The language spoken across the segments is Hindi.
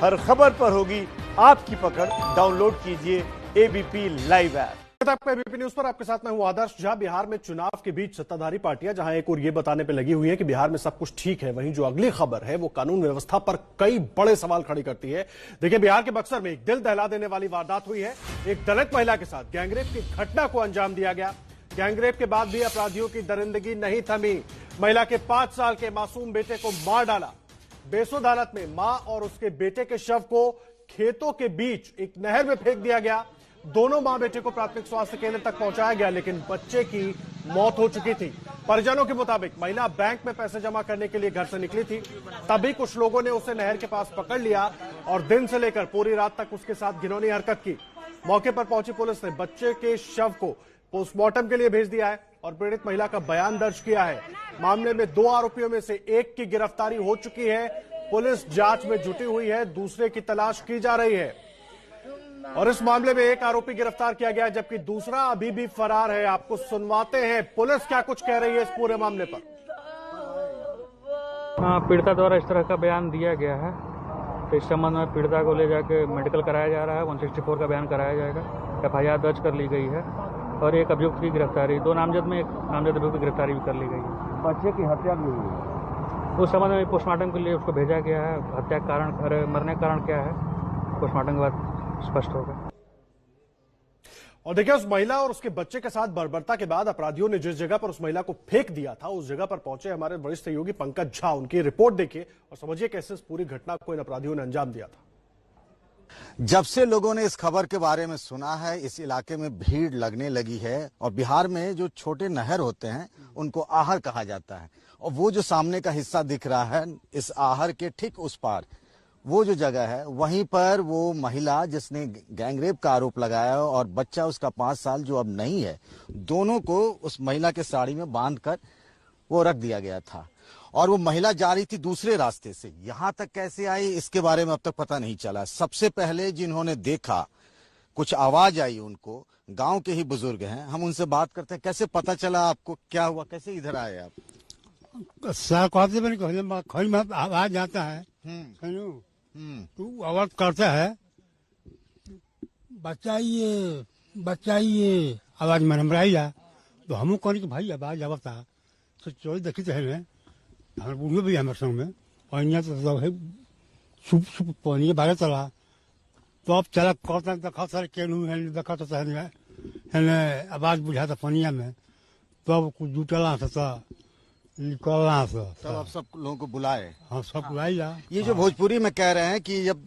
हर खबर पर होगी आपकी पकड़। डाउनलोड कीजिए एबीपी लाइव ऐप। आपका एबीपी न्यूज पर आपके साथ मैं हूं आदर्श। जहां बिहार में चुनाव के बीच सत्ताधारी पार्टियां जहां एक और ये बताने पे लगी हुई है कि बिहार में सब कुछ ठीक है, वहीं जो अगली खबर है वो कानून व्यवस्था पर कई बड़े सवाल खड़ी करती है। देखिए, बिहार के बक्सर में एक दिल दहला देने वाली वारदात हुई है। एक दलित महिला के साथ गैंगरेप की घटना को अंजाम दिया गया। गैंगरेप के बाद भी अपराधियों की दरिंदगी नहीं थमी। महिला के 5 साल के मासूम बेटे को मार डाला। बेसुध हालत में मां और उसके बेटे के शव को खेतों के बीच एक नहर में फेंक दिया गया। दोनों मां बेटे को प्राथमिक स्वास्थ्य केंद्र तक पहुंचाया गया, लेकिन बच्चे की मौत हो चुकी थी। परिजनों के मुताबिक महिला बैंक में पैसे जमा करने के लिए घर से निकली थी, तभी कुछ लोगों ने उसे नहर के पास पकड़ लिया और दिन से लेकर पूरी रात तक उसके साथ घिनौनी हरकत की। मौके पर पहुंची पुलिस ने बच्चे के शव को पोस्टमार्टम के लिए भेज दिया है और पीड़ित महिला का बयान दर्ज किया है। मामले में 2 आरोपियों में से एक की गिरफ्तारी हो चुकी है। पुलिस जांच में जुटी हुई है, दूसरे की तलाश की जा रही है और इस मामले में एक आरोपी गिरफ्तार किया गया जबकि दूसरा अभी भी फरार है। आपको सुनवाते हैं पुलिस क्या कुछ कह रही है इस पूरे मामले पर। पीड़िता द्वारा इस तरह का बयान दिया गया है, तो इस संबंध में पीड़िता को ले जाके मेडिकल कराया जा रहा है। 164 का बयान कराया जाएगा। FIR दर्ज कर ली गई है और एक अभियुक्त की गिरफ्तारी, 2 नामजद में एक नामजद अभियुक्त की गिरफ्तारी भी कर ली गई है। बच्चे की हत्या भी हुई है, उस संबंध में पोस्टमार्टम के लिए उसको भेजा गया है। हत्या का कारण, मरने का कारण क्या है, पोस्टमार्टम के बाद स्पष्ट होगा। और देखिए, उस महिला और उसके बच्चे के साथ बर्बरता के बाद अपराधियों ने जिस जगह पर उस महिला को फेंक दिया था, उस जगह पर पहुंचे हमारे वरिष्ठ सहयोगी पंकज झा। उनकी रिपोर्ट देखिए और समझिए कैसे इस पूरी घटना को इन अपराधियों ने अंजाम दिया था। जब से लोगों ने इस खबर के बारे में सुना है, इस इलाके में भीड़ लगने लगी है। और बिहार में जो छोटे नहर होते हैं उनको आहर कहा जाता है, और वो जो सामने का हिस्सा दिख रहा है, इस आहर के ठीक उस पार वो जो जगह है, वहीं पर वो महिला जिसने गैंगरेप का आरोप लगाया और बच्चा उसका 5 साल जो अब नहीं है, दोनों को उस महिला के साड़ी में बांधकर वो रख दिया गया था। और वो महिला जा रही थी दूसरे रास्ते से, यहां तक कैसे आई इसके बारे में अब तक पता नहीं चला। सबसे पहले जिन्होंने देखा, कुछ आवाज आई उनको, गांव के ही बुजुर्ग हैं, हम उनसे बात करते हैं। कैसे पता चला आपको, क्या हुआ, कैसे इधर आए आप? आवाज आता है, तू आवाज करता है, बचाइए आवाज में नंबर तो हम कहने की भाई आवाज आवता तो चोरी देखी तो है हमारे बूढ़ियों भी हमारे संग में, और यहाँ तो छुप छुप पानी बाहर चला तो अब चला कहता देखा सर केनू है, देखा तो है आवाज बुझा था पनिया में, तो अब कुछ जुटला था निकलना से तब आप सब लोगों को बुलाए? हाँ, सब बुलाई जा। ये जो भोजपुरी में कह रहे हैं कि जब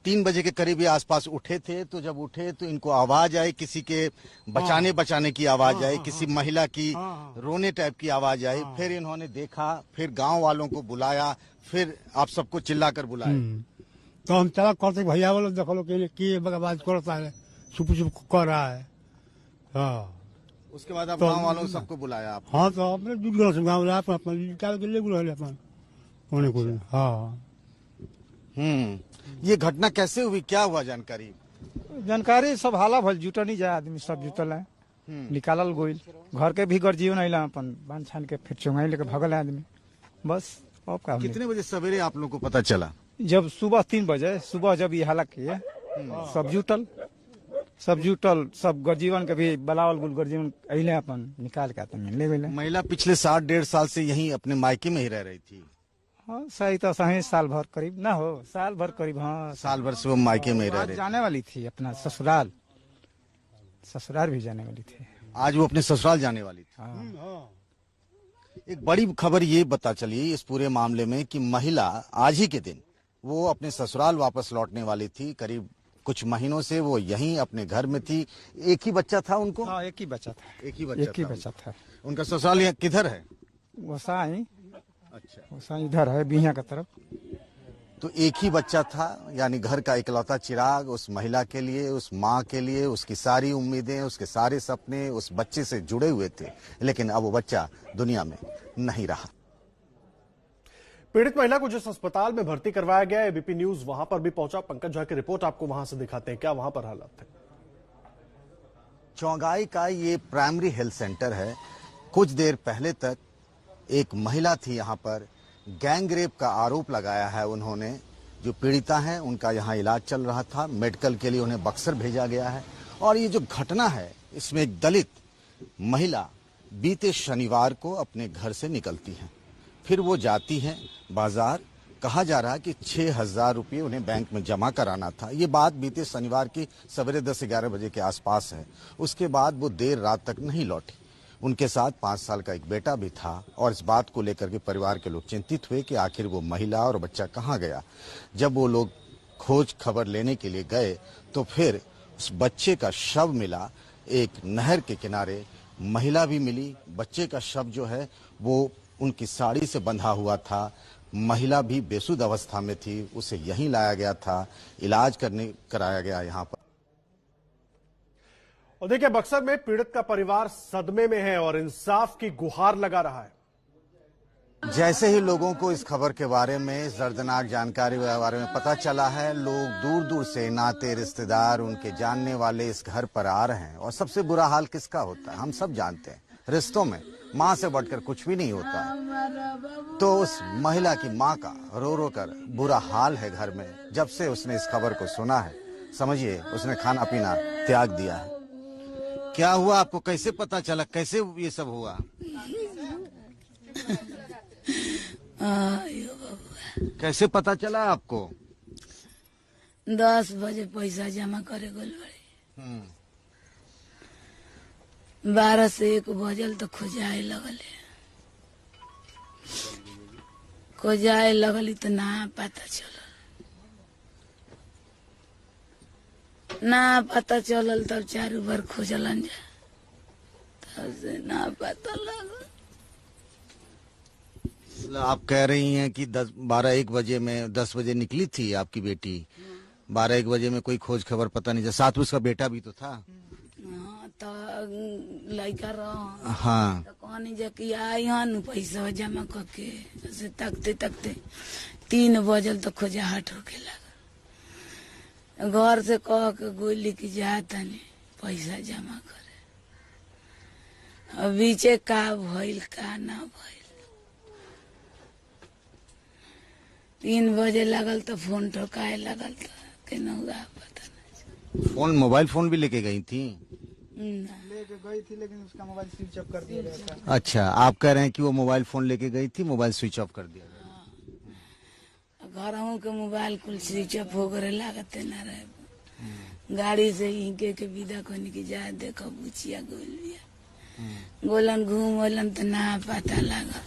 3 बजे के करीब ये आसपास उठे थे, तो जब उठे तो इनको आवाज आई, किसी के बचाने की आवाज आई, किसी महिला की रोने टाइप की आवाज आई। फिर इन्होंने देखा, फिर गांव वालों को बुलाया, फिर आप सबको चिल्लाकर बुलाया। तो हम चला कहते भैया वालों देखो कि आवाज करता है, छुप छुप कर रहा है। हाँ, उसके बाद आप गांव वालों सबको बुलाया आप? हाँ, तो अपने गाँव निकाल के ले गुल अपन होने को। हाँ, ये घटना कैसे हुई, क्या हुआ, जानकारी? सब हाला भल जुटनी जाए, आदमी सब जुटल है, निकालल गोइल, घर के भी गर्जियो नहीं ला, अपन बांध छान के फिर चुंगाई लेके भगल है आदमी, बस। अब का कितने बजे सवेरे आप लोगों को पता चला? जब सुबह 3 बजे सुबह जब ये हालत किए, सब जुटल, सब गर्जीवन के भी बलावल गुल गर्जीवन अइले, अपन निकाल के आते ले गए। महिला पिछले 60-1.5 साल से यहीं अपने मायके में ही रह रही थी? हाँ, सही तो सही साल भर करीब ना हो, साल भर करीब। हाँ, साल भर से वो मायके में ही रह रही। जाने वाली थी अपना ससुराल भी जाने वाली थी। आज वो अपने ससुराल जाने वाली थी। हाँ। एक बड़ी खबर ये पता चली इस पूरे मामले में कि महिला आज ही के दिन वो अपने ससुराल वापस लौटने वाली थी। करीब कुछ महीनों से वो यहीं अपने घर में थी। एक ही बच्चा था उनको? हाँ, एक ही बच्चा था। उनका ससुराल यहाँ किधर है? गोसाई। अच्छा, गोसाई इधर है, बिहिया की तरफ। तो एक ही बच्चा था, यानी घर का इकलौता चिराग उस महिला के लिए, उस माँ के लिए। उसकी सारी उम्मीदें, उसके सारे सपने उस बच्चे से जुड़े हुए थे, लेकिन अब वो बच्चा दुनिया में नहीं रहा। पीड़ित महिला को जिस अस्पताल में भर्ती करवाया गया, एबीपी न्यूज वहां पर भी पहुंचा। पंकज झा की रिपोर्ट आपको वहां से दिखाते हैं, क्या वहां पर हालात थे। चौगाई का ये प्राइमरी हेल्थ सेंटर है। कुछ देर पहले तक एक महिला थी यहाँ पर, गैंग रेप का आरोप लगाया है उन्होंने, जो पीड़िता हैं उनका यहाँ इलाज चल रहा था। मेडिकल के लिए उन्हें बक्सर भेजा गया है। और ये जो घटना है इसमें एक दलित महिला बीते शनिवार को अपने घर से निकलती है, फिर वो जाती है बाजार। कहा जा रहा है कि 6,000 रुपये उन्हें बैंक में जमा कराना था। ये बात बीते शनिवार की सवेरे 10-11 बजे के आसपास है। उसके बाद वो देर रात तक नहीं लौटी। उनके साथ 5 साल का एक बेटा भी था और इस बात को लेकर के परिवार के लोग चिंतित हुए कि आखिर वो महिला और बच्चा कहाँ गया। जब वो लोग खोज खबर लेने के लिए गए तो फिर उस बच्चे का शव मिला एक नहर के किनारे। महिला भी मिली। बच्चे का शव जो है वो उनकी साड़ी से बंधा हुआ था। महिला भी बेसुध अवस्था में थी। उसे यहीं लाया गया था, इलाज कराया गया यहाँ पर। और देखिए, बक्सर में पीड़ित का परिवार सदमे में है और इंसाफ की गुहार लगा रहा है। जैसे ही लोगों को इस खबर के बारे में, इस दर्दनाक जानकारी के बारे में पता चला है, लोग दूर दूर से, नाते रिश्तेदार, उनके जानने वाले इस घर पर आ रहे हैं। और सबसे बुरा हाल किसका होता है हम सब जानते हैं। रिश्तों में माँ से बढ़कर कुछ भी नहीं होता है। तो उस महिला की माँ का रो रो कर बुरा हाल है घर में। जब से उसने इस खबर को सुना है, समझिए उसने खाना पीना त्याग दिया है। क्या हुआ आपको, कैसे पता चला, कैसे ये सब हुआ? कैसे पता चला आपको? 10 बजे पैसा जमा करे गल बड़े। 12 से 1 बजल तो खोजाए लगली तो ना पता चलल तब 4 बार खोजलन जा, तब से ना पता लगल। आप कह रही हैं कि 12-1 बजे में 10 बजे निकली थी आपकी बेटी, 12-1 बजे में कोई खोज खबर पता नहीं। साथ में उसका बेटा भी तो था। हाँ, तो लड़का रहा। हाँ, तो कहनी जा कि आई हन पैसा जमा करके, ऐसे तकते तकते 3 बजल तो खोजाहट होके लगा। घर से कह के गोली की जा तनी पैसा जमा करे। अब बीचे का भइल का ना भइल। 3 बजे लगल तो फोन ठोकाए लगल तो केना हुआ पता नहीं। फोन, मोबाइल फोन भी लेके गई थी? लेके गई थी लेकिन उसका मोबाइल स्विच ऑफ कर दिया गया था। अच्छा, आप कह रहे हैं कि वो मोबाइल फोन लेके गई थी, मोबाइल स्विच ऑफ कर दिया गया। घरों के मोबाइल कुल स्विच ऑफ हो गए, लागते ना रहे। गाड़ी से इनके के विदा करने की जा देखो बुचिया गोलिया गोलन घूमलन तो ना पता लगा।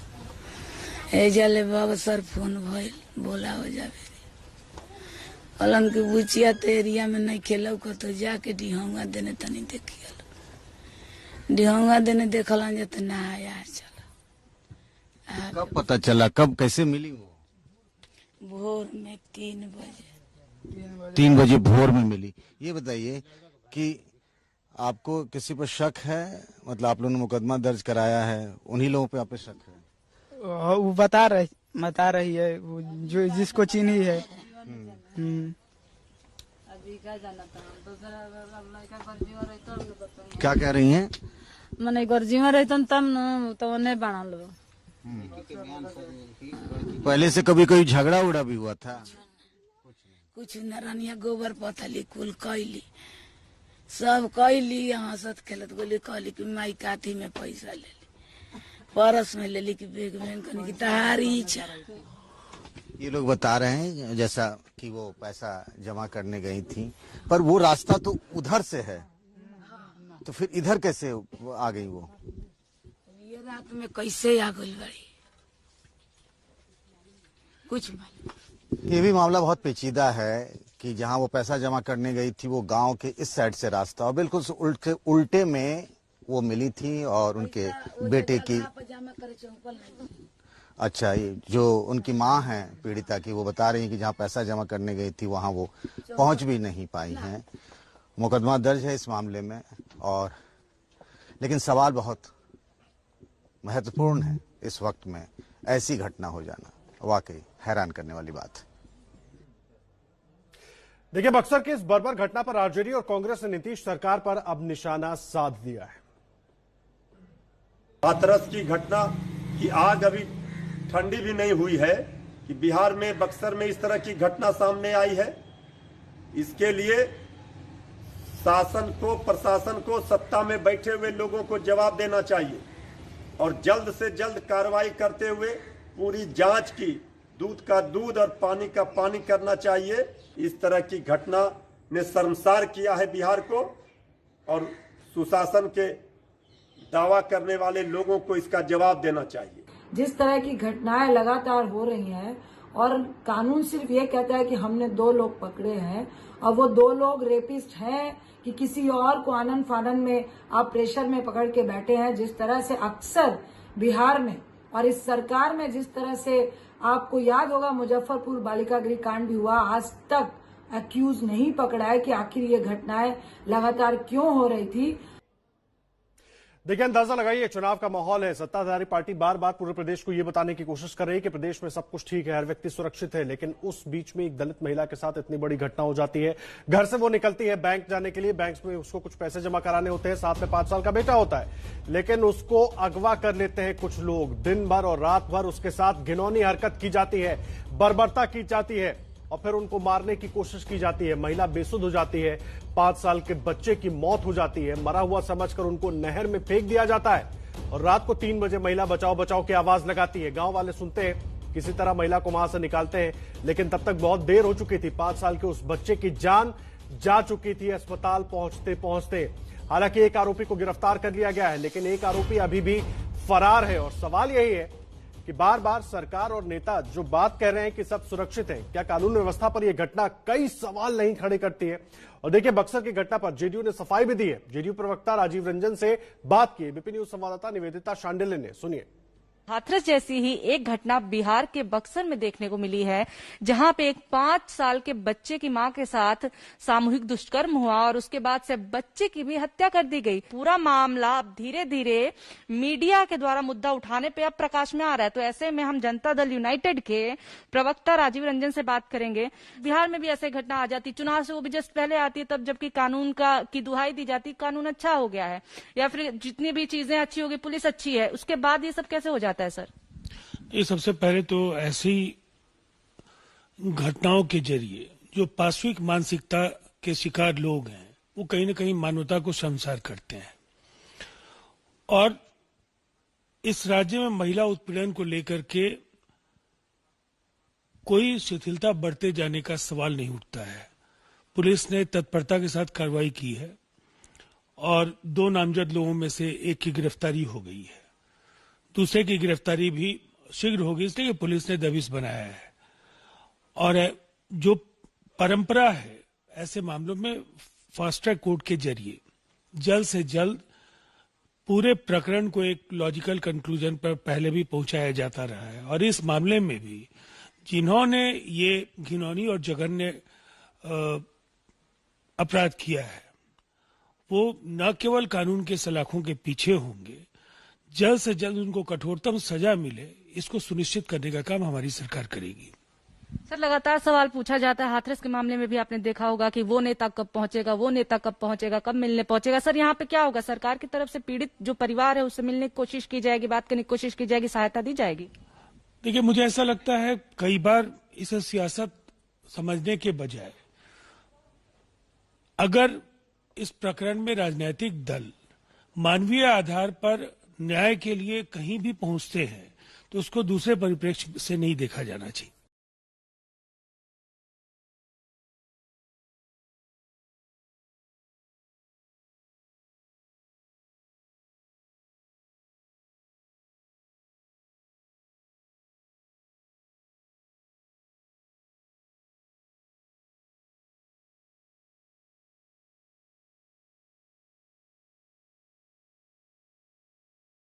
जले बक्सर फोन भइल, बोला हो जावे कलन की बुचिया तो एरिया में नहीं खेल तो जाके डिहोंगा देने तनी देखियल। डिहोंगा देने देखलन जे तो ना यार चला। कब पता चला, कब कैसे मिली वो? भोर में 3 बजे। 3 बजे भोर में मिली। ये बताइए कि आपको किसी पर शक है? मतलब आप लोगों ने मुकदमा दर्ज कराया है, उन्हीं लोगों पे आप पे शक है? वो बता रही है वो जो जिसको चिन्ही है। क्या कह रही हैं? मने गर्जी में रहतन तब न तो नहीं बनल। पहले से कभी कोई झगड़ा उड़ा भी हुआ था? कुछ नरनिया गोबर पथली कुल कैली, सब कैली। हंसत खेलत गोली कहली कि माई काथी में पैसा ले ली, परस में ले ली कि बैग में कहनी कि तहारी इच्छा। ये लोग बता रहे हैं जैसा कि वो पैसा जमा करने गई थी, पर वो रास्ता तो उधर से है, तो फिर इधर कैसे आ गई वो? ये रात में कैसे आ गई बड़ी कुछ मालूम। ये भी मामला बहुत पेचीदा है कि जहां वो पैसा जमा करने गई थी वो गांव के इस साइड से रास्ता और बिल्कुल उल्टे में वो मिली थी और उनके बेटे की। अच्छा, ये जो उनकी माँ है पीड़िता की, वो बता रही है कि जहाँ पैसा जमा करने गई थी वहाँ वो पहुँच भी नहीं पाई हैं। मुकदमा दर्ज है इस मामले में, और लेकिन सवाल बहुत महत्वपूर्ण है इस वक्त में। ऐसी घटना हो जाना वाकई हैरान करने वाली बात है। देखिए, बक्सर की इस बर्बर घटना पर आरजेडी और कांग्रेस ने नीतीश सरकार पर अब निशाना साध दिया है। हाथरस की घटना की आग अभी ठंडी भी नहीं हुई है कि बिहार में बक्सर में इस तरह की घटना सामने आई है। इसके लिए शासन को, प्रशासन को, सत्ता में बैठे हुए लोगों को जवाब देना चाहिए और जल्द से जल्द कार्रवाई करते हुए पूरी जांच की, दूध का दूध और पानी का पानी करना चाहिए। इस तरह की घटना ने शर्मसार किया है बिहार को और सुशासन के दावा करने वाले लोगों को इसका जवाब देना चाहिए। जिस तरह की घटनाएं लगातार हो रही हैं और कानून सिर्फ ये कहता है कि हमने 2 लोग पकड़े हैं और वो 2 लोग रेपिस्ट हैं कि किसी और को आनन फानन में आप प्रेशर में पकड़ के बैठे हैं। जिस तरह से अक्सर बिहार में और इस सरकार में जिस तरह से आपको याद होगा मुजफ्फरपुर बालिका गृह कांड भी हुआ, आज तक एक्यूज नहीं पकड़ा है कि आखिर ये घटनाएं लगातार क्यों हो रही थी। देखिए, अंदाजा लगाइए, चुनाव का माहौल है। सत्ताधारी पार्टी बार बार पूरे प्रदेश को यह बताने की कोशिश कर रही है कि प्रदेश में सब कुछ ठीक है, हर व्यक्ति सुरक्षित है, लेकिन उस बीच में एक दलित महिला के साथ इतनी बड़ी घटना हो जाती है। घर से वो निकलती है बैंक जाने के लिए, बैंक में उसको कुछ पैसे जमा कराने होते हैं, साथ में 5 साल का बेटा होता है, लेकिन उसको अगवा कर लेते हैं कुछ लोग। दिन भर और रात भर उसके साथ घिनौनी हरकत की जाती है, बर्बरता की जाती है और फिर उनको मारने की कोशिश की जाती है। महिला बेसुध हो जाती है, 5 साल के बच्चे की मौत हो जाती है, मरा हुआ समझकर उनको नहर में फेंक दिया जाता है और रात को 3 बजे महिला बचाओ बचाओ की आवाज लगाती है। गांव वाले सुनते हैं, किसी तरह महिला को वहां से निकालते हैं, लेकिन तब तक बहुत देर हो चुकी थी। 5 साल के उस बच्चे की जान जा चुकी थी अस्पताल पहुंचते पहुंचते। हालांकि एक आरोपी को गिरफ्तार कर लिया गया है, लेकिन एक आरोपी अभी भी फरार है और सवाल यही है कि बार बार सरकार और नेता जो बात कह रहे हैं कि सब सुरक्षित है, क्या कानून व्यवस्था पर यह घटना कई सवाल नहीं खड़े करती है। और देखिए, बक्सर की घटना पर जेडीयू ने सफाई भी दी है। जेडीयू प्रवक्ता राजीव रंजन से बात की बीपी न्यूज संवाददाता निवेदिता शांडिल्य ने, सुनिए। हाथरस जैसी ही एक घटना बिहार के बक्सर में देखने को मिली है, जहां पे एक 5 साल के बच्चे की मां के साथ सामूहिक दुष्कर्म हुआ और उसके बाद से बच्चे की भी हत्या कर दी गई। पूरा मामला अब धीरे धीरे मीडिया के द्वारा मुद्दा उठाने पे अब प्रकाश में आ रहा है। तो ऐसे में हम जनता दल यूनाइटेड के प्रवक्ता राजीव रंजन से बात करेंगे। बिहार में भी ऐसे घटना आ जाती, चुनाव से वो भी जस्ट पहले आती है, तब जबकि कानून की दुहाई दी जाती, कानून अच्छा हो गया है या फिर जितनी भी चीजें अच्छी होगी, पुलिस अच्छी है, उसके बाद ये सब कैसे हो जाता है सर? ये सबसे पहले तो ऐसी घटनाओं के जरिए जो पार्श्विक मानसिकता के शिकार लोग हैं, वो कहीं न कहीं मानवता को शर्मसार करते हैं और इस राज्य में महिला उत्पीड़न को लेकर के कोई शिथिलता बढ़ते जाने का सवाल नहीं उठता है। पुलिस ने तत्परता के साथ कार्रवाई की है और 2 नामजद लोगों में से एक की गिरफ्तारी हो गई है, दूसरे की गिरफ्तारी भी शीघ्र होगी, इसलिए पुलिस ने दबिश बनाया है। और जो परंपरा है ऐसे मामलों में फास्ट ट्रैक कोर्ट के जरिए जल्द से जल्द पूरे प्रकरण को एक लॉजिकल कंक्लूजन पर पहले भी पहुंचाया जाता रहा है और इस मामले में भी जिन्होंने ये घिनौनी और जघन्य अपराध किया है वो न केवल कानून के सलाखों के पीछे होंगे, जल्द से जल्द उनको कठोरतम सजा मिले, इसको सुनिश्चित करने का काम हमारी सरकार करेगी। सर, लगातार सवाल पूछा जाता है, हाथरस के मामले में भी आपने देखा होगा कि वो नेता कब पहुंचेगा, वो नेता कब पहुंचेगा, कब मिलने पहुंचेगा। सर, यहाँ पे क्या होगा? सरकार की तरफ से पीड़ित जो परिवार है उससे मिलने की कोशिश की जाएगी, बात करने की कोशिश की जाएगी, सहायता दी जाएगी? देखिए, मुझे ऐसा लगता है कई बार इसे सियासत समझने के बजाय अगर इस प्रकरण में राजनीतिक दल मानवीय आधार पर न्याय के लिए कहीं भी पहुंचते हैं तो उसको दूसरे परिप्रेक्ष्य से नहीं देखा जाना चाहिए।